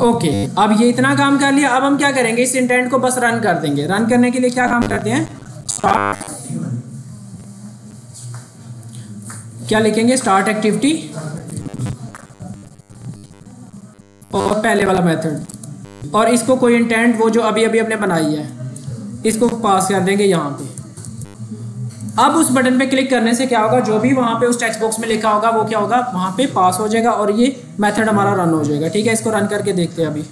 ओके, अब ये इतना काम कर लिया। अब हम क्या करेंगे, इस इंटेंट को बस रन कर देंगे। रन करने के लिए क्या काम करते हैं, स्टार्ट, क्या लिखेंगे, स्टार्ट एक्टिविटी और पहले वाला मेथड, और इसको कोई इंटेंट वो जो अभी अभी हमने बनाई है इसको पास कर देंगे यहाँ पे। अब उस बटन पे क्लिक करने से क्या होगा, जो भी वहाँ पे उस टेक्स्ट बॉक्स में लिखा होगा वो क्या होगा, वहाँ पे पास हो जाएगा, और ये मेथड हमारा रन हो जाएगा। ठीक है, इसको रन करके देखते हैं। अभी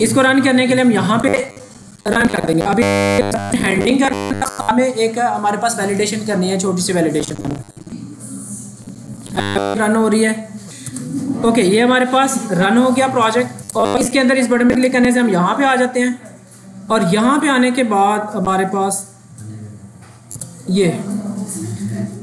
इसको रन करने के लिए हम यहाँ पे रन कर देंगे। अभी हैंडलिंग करना हमें एक हमारे पास वैलिडेशन करनी है, छोटी सी वैलिडेशन रन हो रही है। ओके, ये हमारे पास रन हो गया प्रोजेक्ट, और इसके अंदर इस बटन पे क्लिक करने से हम यहाँ पे आ जाते हैं, और यहाँ पे आने के बाद हमारे पास ये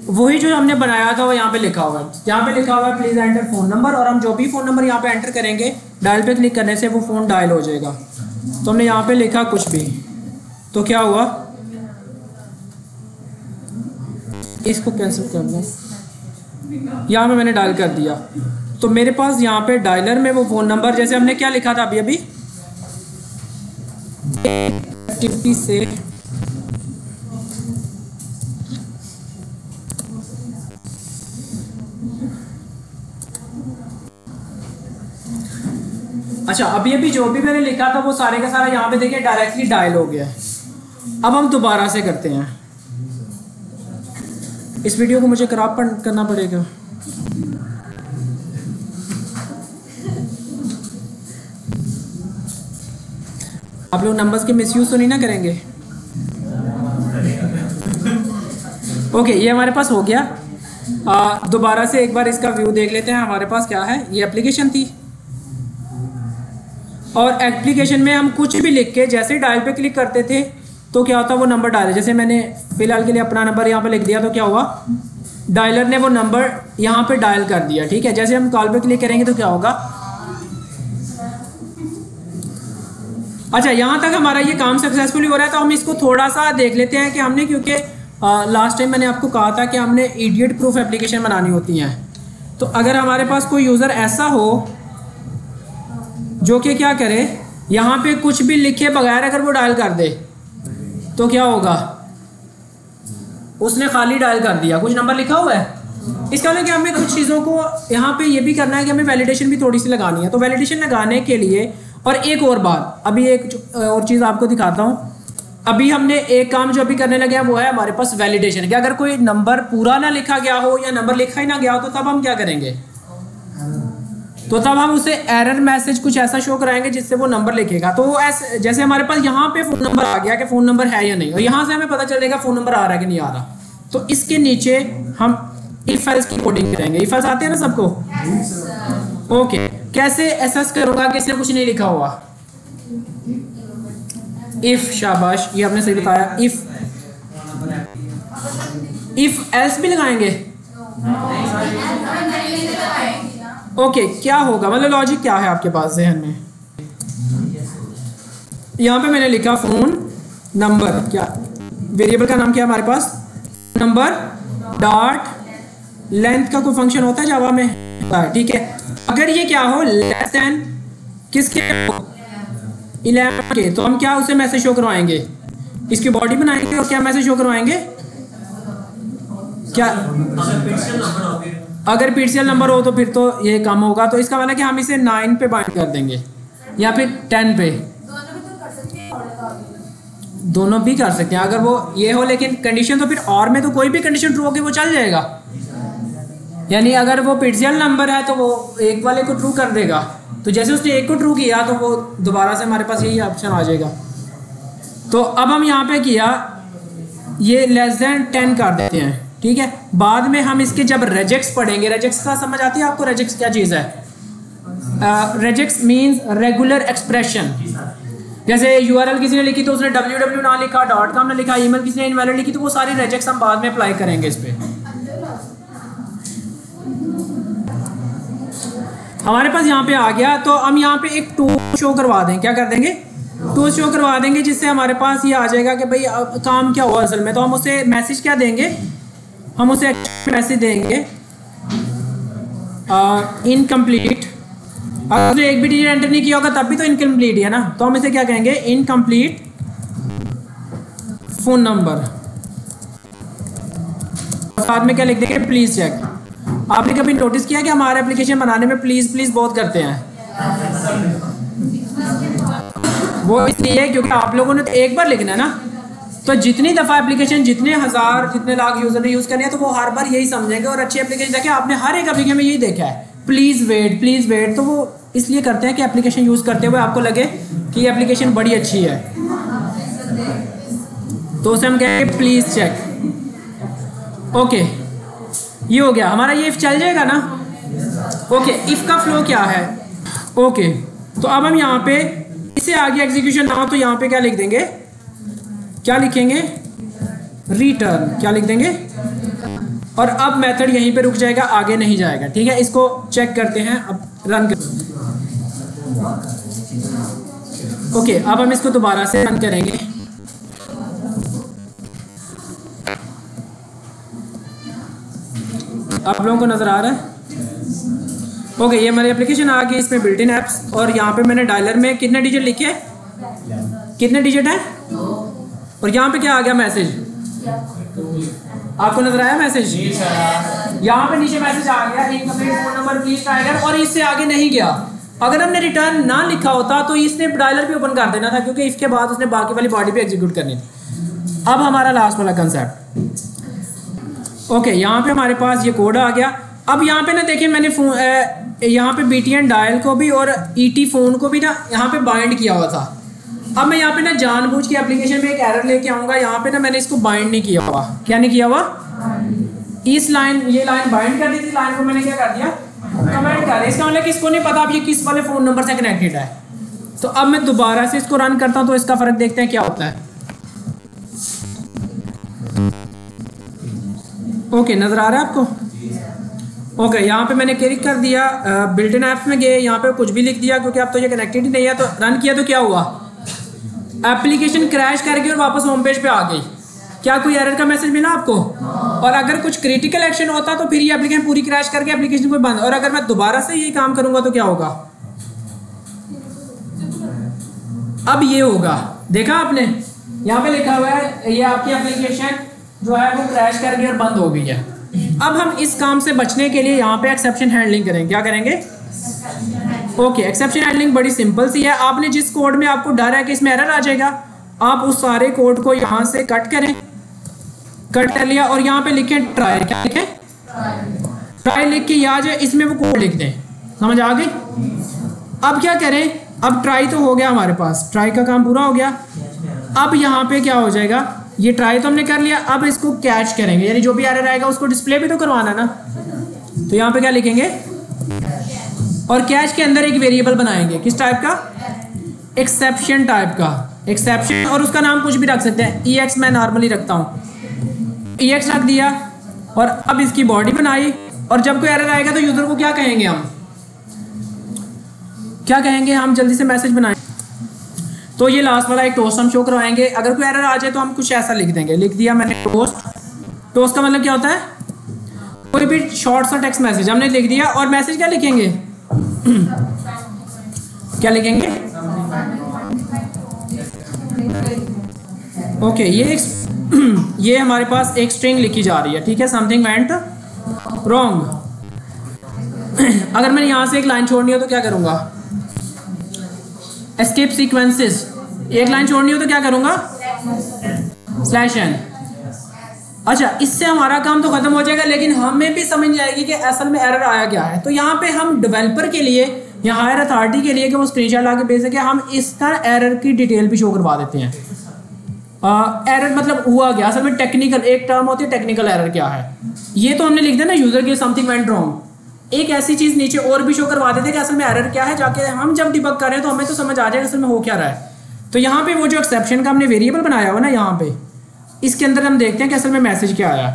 वही जो हमने बनाया था वो यहाँ पे लिखा हुआ है। यहाँ पे लिखा हुआ है प्लीज़ एंटर फ़ोन नंबर, और हम जो भी फ़ोन नंबर यहाँ पे एंटर करेंगे डायल पे क्लिक करने से वो फ़ोन डायल हो जाएगा। तो हमने यहाँ पे लिखा कुछ भी, तो क्या हुआ, इसको कैंसिल कर दें, यहाँ पे मैंने डायल कर दिया, तो मेरे पास यहाँ पे डायलर में वो फ़ोन नंबर, जैसे हमने क्या लिखा था अभी अभी एक्टिविटी से अच्छा, अभी अभी जो भी मैंने लिखा था वो सारे का सारा यहाँ पे देखिए डायरेक्टली डायल हो गया है। अब हम दोबारा से करते हैं। इस वीडियो को मुझे क्रॉप करना पड़ेगा। आप लोग नंबर्स के मिसयूज तो नहीं ना करेंगे। ओके, ये हमारे पास हो गया। दोबारा से एक बार इसका व्यू देख लेते हैं। हमारे पास क्या है, ये एप्लीकेशन थी, और एप्लीकेशन में हम कुछ भी लिख के जैसे डायल पे क्लिक करते थे तो क्या होता, वो नंबर डायल। जैसे मैंने फिलहाल के लिए अपना नंबर यहाँ पे लिख दिया, तो क्या हुआ, डायलर ने वो नंबर यहाँ पे डायल कर दिया। ठीक है, जैसे हम कॉल पे क्लिक करेंगे तो क्या होगा। अच्छा, यहाँ तक हमारा ये काम सक्सेसफुली हो रहा है, तो हम इसको थोड़ा सा देख लेते हैं कि हमने, क्योंकि लास्ट टाइम मैंने आपको कहा था कि हमने इडियट प्रूफ एप्लीकेशन बनानी होती हैं। तो अगर हमारे पास कोई यूज़र ऐसा हो जो कि क्या करे, यहाँ पे कुछ भी लिखे बगैर अगर वो डायल कर दे तो क्या होगा, उसने खाली डायल कर दिया, कुछ नंबर लिखा हुआ है। इसका मतलब कि हमें कुछ चीज़ों को यहाँ पे ये भी करना है कि हमें वैलिडेशन भी थोड़ी सी लगानी है। तो वैलिडेशन लगाने के लिए, और एक और बात, अभी एक और चीज़ आपको दिखाता हूँ। अभी हमने एक काम जो अभी करने लगे हैं वो है हमारे पास वैलिडेशन, कि अगर कोई नंबर पूरा ना लिखा गया हो या नंबर लिखा ही ना गया हो तो तब हम क्या करेंगे, तो तब हम उसे एरर मैसेज कुछ ऐसा शो कराएंगे जिससे वो नंबर लिखेगा। तो वो ऐसे, जैसे हमारे पास यहाँ पे फ़ोन नंबर आ गया कि फ़ोन नंबर है या नहीं, और यहाँ से हमें पता चल जाएगा फ़ोन नंबर आ रहा है कि नहीं आ रहा। तो इसके नीचे हम इफ एल्स की कोडिंग करेंगे। इफ एल्स आते हैं ना सबको, ओके। कैसे एसेस करूँगा कि इसने कुछ नहीं लिखा हुआ, इफ, शाबाश, ये आपने सही बताया। इफ एल्स भी लगाएंगे, ओके क्या होगा, मतलब लॉजिक क्या है आपके पास जहन में? यहाँ पे मैंने लिखा फोन नंबर, क्या वेरिएबल का नाम क्या है हमारे पास? नंबर डॉट लेंथ का कोई फंक्शन होता है जावा में, ठीक है। अगर ये क्या हो लेस देन किसके 11 के, तो हम क्या उसे मैसेज शो करवाएंगे, इसकी बॉडी बनाएंगे और क्या मैसेज शो करवाएंगे? क्या अगर पिक्सल नंबर हो तो फिर तो ये कम होगा, तो इसका मतलब कि हम इसे 9 पे बाइंड कर देंगे या फिर 10 पे, दोनों भी कर सकते हैं अगर वो ये हो, लेकिन कंडीशन तो फिर और में तो कोई भी कंडीशन ट्रू होगी वो चल जाएगा। यानी अगर वो पिक्सल नंबर है तो वो एक वाले को ट्रू कर देगा, तो जैसे उसने एक को ट्रू किया तो वो दोबारा से हमारे पास यही ऑप्शन आ जाएगा। तो अब हम यहाँ पे किया ये लेस देन 10 कर देते हैं, ठीक है। बाद में हम इसके जब रेजेक्ट्स पढ़ेंगे, रेजेक्ट्स का समझ आती है आपको? रेजेक्ट्स क्या चीज़ है? रेजेक्ट्स मीन्स रेगुलर एक्सप्रेशन। जैसे यूआरएल किसी ने लिखी तो उसने www ना लिखा, .com ने लिखा, ईमेल किसी ने इनवैलिड लिखी, तो वो सारी रेजेक्ट्स हम बाद में अप्लाई करेंगे इस पे। हमारे पास यहाँ पे आ गया, तो हम यहाँ पे एक टूल शो करवा दें, क्या कर देंगे? टूल शो करवा देंगे, जिससे हमारे पास ये आ जाएगा कि भाई काम क्या हुआ असल में। तो हम उसे मैसेज क्या देंगे? हम उसे मैसेज देंगे इनकम्प्लीट। अगर उसने एक भी डिजिट एंटर नहीं किया होगा तब भी तो इनकम्प्लीट है ना, तो हम इसे क्या कहेंगे? Incomplete phone number. साथ में क्या लिख देंगे? Please check. आपने कभी नोटिस किया कि हमारे एप्लीकेशन बनाने में प्लीज प्लीज बहुत करते हैं? वो इसलिए क्योंकि आप लोगों ने तो एक बार लिखना है ना, तो जितनी दफ़ा एप्लीकेशन, जितने हज़ार जितने लाख यूज़र ने यूज़ करनी है, तो वो हर बार यही समझेंगे। और अच्छी एप्लीकेशन देखें, आपने हर एक एप्लीकेशन में यही देखा है, प्लीज़ वेट। तो वो इसलिए करते हैं कि एप्लीकेशन यूज़ करते हुए आपको लगे कि ये एप्लीकेशन बड़ी अच्छी है, तो उसे हम कहेंगे प्लीज़ चेक। ओके, ये हो गया हमारा, ये इफ़ चल जाएगा ना। ओके, इफ़ का फ्लो क्या है? ओके, तो अब हम यहाँ पे इससे आगे एग्जीक्यूशन ना हो तो यहाँ पे क्या लिख देंगे? क्या लिखेंगे? रिटर्न। क्या लिख देंगे? और अब मेथड यहीं पे रुक जाएगा, आगे नहीं जाएगा, ठीक है। इसको चेक करते हैं, अब रन कर। ओके, अब हम इसको दोबारा से रन करेंगे। आप लोगों को नजर आ रहा है? ओके, ये हमारी एप्लीकेशन आ गई, इसमें बिल्ट इन एप्स, और यहाँ पे मैंने डायलर में कितने डिजिट लिखे? कितने डिजिट है? और यहाँ पे क्या आ गया? मैसेज। आपको नजर आया मैसेज? यहाँ पे नीचे मैसेज आ गया, incomplete phone number please try again, और इससे आगे नहीं गया। अगर हमने रिटर्न ना लिखा होता तो इसने डायलर भी ओपन कर देना था, क्योंकि इसके बाद उसने बाकी वाली बॉडी भी एग्जीक्यूट करनी थी। अब हमारा लास्ट वाला कंसेप्ट। ओके, यहाँ पे हमारे पास ये कोड आ गया। अब यहाँ पे ना देखिए, मैंने यहाँ पे BTN डायल को भी और ET फोन को भी ना यहाँ पे बाइंड किया हुआ था। अब मैं यहाँ पे ना जानबूझ के एप्लीकेशन में एक एरर लेके आऊँगा। यहाँ पे ना मैंने इसको बाइंड नहीं किया हुआ। क्या नहीं किया हुआ? इस लाइन, ये लाइन बाइंड कर दी थी, लाइन को मैंने क्या कर दिया? कमेंट कर दिया। इसका मतलब किसको नहीं पता अब ये किस वाले फ़ोन नंबर से कनेक्टेड है। तो अब मैं दोबारा से इसको रन करता हूँ, तो इसका फ़र्क देखते हैं क्या होता है। ओके, नज़र आ रहा है आपको? ओके, यहाँ पे मैंने क्लिक कर दिया, बिल्ट इन ऐप्स में गए, यहाँ पे कुछ भी लिख दिया क्योंकि अब तो ये कनेक्टेड ही नहीं है। तो रन किया तो क्या हुआ? एप्लीकेशन क्रैश कर गई और वापस होम पेज पे आ गई। क्या कोई एरर का मैसेज मिला आपको? और अगर कुछ क्रिटिकल एक्शन होता तो फिर ये एप्लीकेशन पूरी क्रैश करके एप्लीकेशन को बंद। और अगर मैं दोबारा से ये काम करूंगा तो क्या होगा? अब ये होगा, देखा आपने? यहाँ पे लिखा हुआ है ये आपकी एप्लीकेशन जो है वो क्रैश कर गई और बंद हो गई है। अब हम इस काम से बचने के लिए यहाँ पे एक्सेप्शन हैंडलिंग करेंगे। क्या करेंगे? ओके, एक्सेप्शन हैंडलिंग बड़ी सिंपल सी है। आपने जिस कोड में आपको डर है कि इसमें एरर आ जाएगा, आप उस सारे कोड को यहाँ से कट करें। कट कर लिया और यहाँ पे लिखें ट्राई। क्या लिखें? ट्राई लिख के आ जाए, इसमें वो कोड लिख दें। समझ आ गई? अब क्या करें? अब ट्राई तो हो गया हमारे पास, ट्राई का काम पूरा हो गया। अब यहाँ पे क्या हो जाएगा? ये ट्राई तो हमने कर लिया, अब इसको कैच करेंगे, यानी जो भी एरर आएगा उसको डिस्प्ले भी तो करवाना ना। तो यहाँ पे क्या लिखेंगे? और कैच के अंदर एक वेरिएबल बनाएंगे। किस टाइप का? एक्सेप्शन टाइप का। एक्सेप्शन, और उसका नाम कुछ भी रख सकते हैं। EX मैं नॉर्मली रखता हूँ, EX रख दिया। और अब इसकी बॉडी बनाई, और जब कोई एरर आएगा तो यूजर को क्या कहेंगे, हम क्या कहेंगे, हम जल्दी से मैसेज बनाएं। तो ये लास्ट वाला एक टोस्ट हम शो करवाएंगे। अगर कोई एरर आ जाए तो हम कुछ ऐसा लिख देंगे, लिख दिया मैंने टोस्ट। टोस्ट का मतलब क्या होता है, कोई भी शॉर्ट सा टेक्स्ट मैसेज हमने लिख दिया। और मैसेज क्या लिखेंगे क्या लिखेंगे, ओके ये हमारे पास एक स्ट्रिंग लिखी जा रही है, ठीक है, समथिंग वेंट रॉन्ग। अगर मैंने यहां से एक लाइन छोड़नी हो तो क्या करूंगा, एस्केप सीक्वेंसेस, एक लाइन छोड़नी हो तो क्या करूंगा, /n। अच्छा, इससे हमारा काम तो खत्म हो जाएगा, लेकिन हमें भी समझ आएगी कि असल में एरर आया क्या है। तो यहाँ पे हम डेवलपर के लिए या हायर अथॉरिटी के लिए कि वो स्क्रीनशॉट ला के भेज सके, हम इसका एरर की डिटेल भी शो करवा देते हैं। एरर मतलब हुआ क्या, असल में टेक्निकल एक टर्म होती है, टेक्निकल एरर क्या है, ये तो हमने लिख दिया ना, यूजर के समथिंग वेंट रॉन्ग। एक ऐसी चीज नीचे और भी शो करवा देते हैं कि असल में एरर क्या है, जाके हम जब डिबग कर रहे हैं तो हमें तो समझ आ जाएगा असल में हो क्या रहा है। तो यहाँ पे वो जो एक्सेप्शन का हमने वेरिएबल बनाया हुआ ना, यहाँ पे इसके अंदर हम देखते हैं कि असल में मैसेज क्या आया।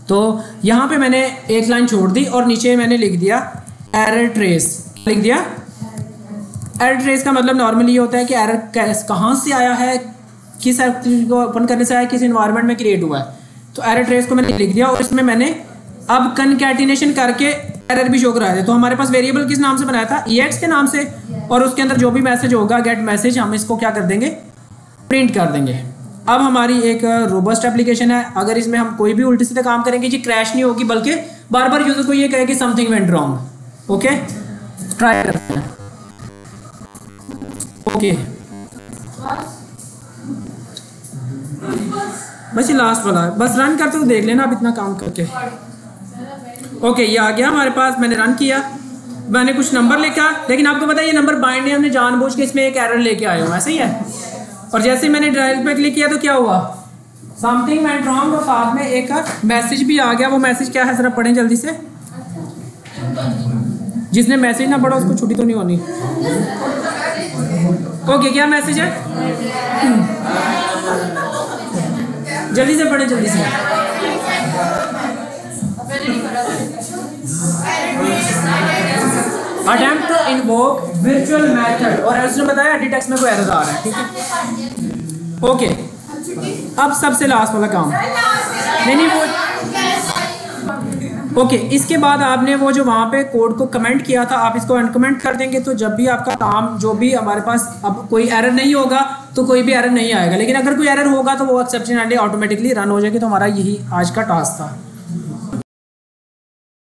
तो यहाँ पे मैंने एक लाइन छोड़ दी और नीचे मैंने लिख दिया एरर ट्रेस, लिख दिया एरर ट्रेस का मतलब नॉर्मली ये होता है कि एरर कहाँ से आया है, किस एक्टिविटी को ओपन करने से आया, किस इन्वायरमेंट में क्रिएट हुआ है। तो एरर ट्रेस को मैंने लिख दिया और इसमें मैंने अब कनकैटिनेशन करके एरर भी शो कराए थे। तो हमारे पास वेरिएबल किस नाम से बनाया था, EX के नाम से, और उसके अंदर जो भी मैसेज होगा गेट मैसेज, हम इसको क्या कर देंगे, प्रिंट कर देंगे। अब हमारी एक रोबस्ट एप्लीकेशन है, अगर इसमें हम कोई भी उल्टे सीधे काम करेंगे जी क्रैश नहीं होगी, बल्कि बार बार यूजर को ये कहेगी something went wrong. Okay, try करते हैं। ओके, बस ये लास्ट वाला है, बस रन करते हुए देख लेना आप इतना काम करके। ओके, ये आ गया हमारे पास, मैंने रन किया, मैंने कुछ नंबर लिखा, लेकिन आपको पता है ये नंबर बाइंड नहीं, हमने जानबूझ के इसमें एक एरर लेके आए हो, ऐसे ही है। और जैसे मैंने ड्राइव पे क्लिक किया तो क्या हुआ, समथिंग वेंट रॉन्ग, और साथ में एक मैसेज भी आ गया। वो मैसेज क्या है, जरा पढ़ें जल्दी से, जिसने मैसेज ना पढ़ा उसको छुट्टी तो नहीं होनी। ओके, क्या मैसेज है, जल्दी से पढ़े, जल्दी से। Attempt to invoke virtual method, और उसने बताया एडिट टेक्स्ट में कोई एरर आ रहा है, ठीक है। ओके, अब सबसे लास्ट वाला काम, नहीं वो ओके, इसके बाद आपने वो जो वहाँ पे कोड को कमेंट किया था, आप इसको अनकमेंट कर देंगे। तो जब भी आपका काम, जो भी हमारे पास अब कोई एरर नहीं होगा तो कोई भी एरर नहीं आएगा, लेकिन अगर कोई एरर होगा तो वो एक्सेप्शन हैंडलिंग ऑटोमेटिकली रन हो जाएगी। तो हमारा यही आज का टास्क था।